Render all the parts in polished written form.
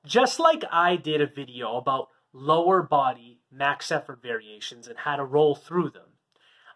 Just like I did a video about lower body max effort variations and how to roll through them,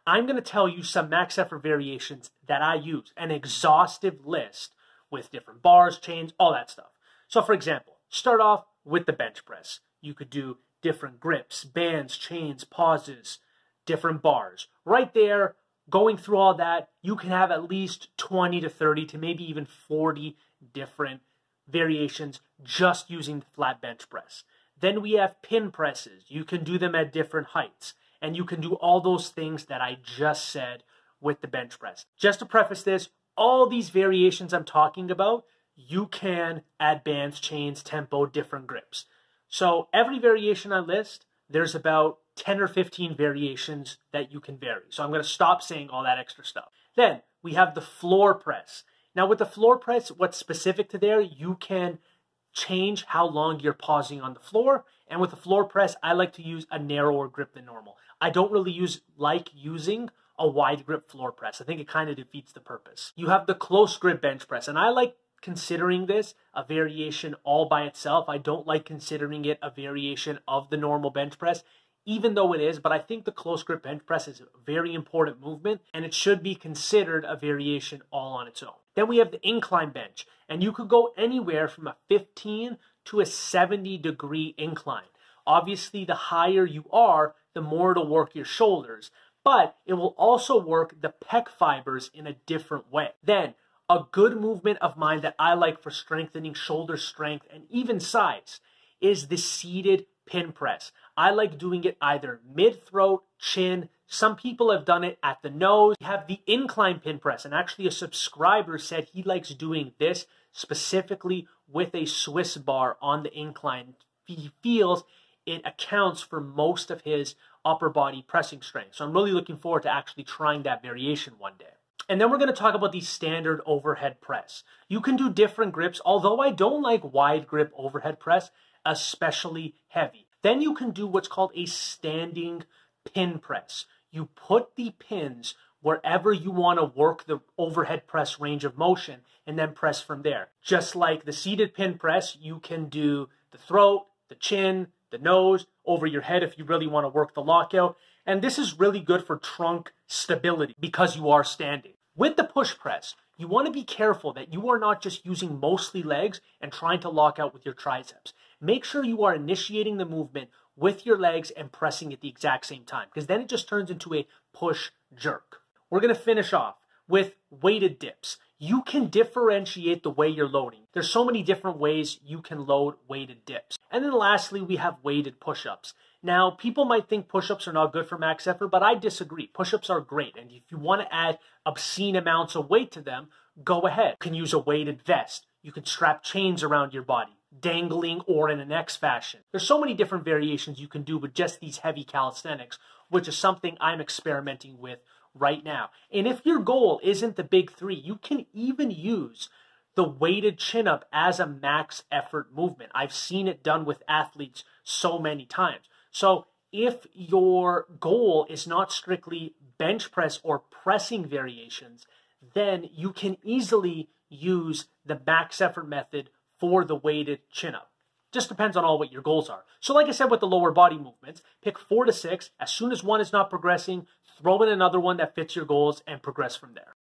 I'm going to tell you some max effort variations that I use, an exhaustive list with different bars, chains, all that stuff. So for example, start off with the bench press. You could do different grips, bands, chains, pauses, different bars. Right there, going through all that, you can have at least 20 to 30 to maybe even 40 different variations just using the flat bench press. Then we have pin presses. You can do them at different heights. And you can do all those things that I just said with the bench press. Just to preface this, all these variations I'm talking about, you can add bands, chains, tempo, different grips. So every variation I list, there's about 10 or 15 variations that you can vary. So I'm going to stop saying all that extra stuff. Then we have the floor press. Now with the floor press, what's specific to there, you can change how long you're pausing on the floor. And with the floor press, I like to use a narrower grip than normal. I don't really like using a wide grip floor press. I think it kind of defeats the purpose. You have the close grip bench press, and I like considering this a variation all by itself. I don't like considering it a variation of the normal bench press, even though it is, but I think the close grip bench press is a very important movement, and it should be considered a variation all on its own. Then we have the incline bench, and you could go anywhere from a 15 to a 70-degree incline. Obviously, the higher you are, the more it'll work your shoulders, but it will also work the pec fibers in a different way. Then, a good movement of mine that I like for strengthening shoulder strength and even size is the seated pin press. I like doing it either mid-throat, chin. Some people have done it at the nose. You have the incline pin press, and actually a subscriber said he likes doing this specifically with a Swiss bar on the incline. He feels it accounts for most of his upper body pressing strength. So I'm really looking forward to actually trying that variation one day. And then we're going to talk about the standard overhead press. You can do different grips, although I don't like wide grip overhead press, especially heavy. Then you can do what's called a standing pin press. You put the pins wherever you want to work the overhead press range of motion and then press from there. Just like the seated pin press, you can do the throat, the chin, the nose, over your head if you really want to work the lockout. And this is really good for trunk stability because you are standing. With the push press, you want to be careful that you are not just using mostly legs and trying to lock out with your triceps. Make sure you are initiating the movement with your legs and pressing at the exact same time, because then it just turns into a push jerk. We're going to finish off with weighted dips. You can differentiate the way you're loading. There's so many different ways you can load weighted dips. And then lastly, we have weighted push-ups. Now, people might think push-ups are not good for max effort, but I disagree. Push-ups are great, and if you want to add obscene amounts of weight to them, go ahead. You can use a weighted vest. You can strap chains around your body, dangling or in an X fashion. There's so many different variations you can do with just these heavy calisthenics, which is something I'm experimenting with right now. And if your goal isn't the big three, you can even use the weighted chin-up as a max effort movement. I've seen it done with athletes so many times. So if your goal is not strictly bench press or pressing variations, then you can easily use the max effort method for the weighted chin-up. Just depends on all what your goals are. So like I said with the lower body movements, pick 4 to 6. As soon as one is not progressing, throw in another one that fits your goals and progress from there.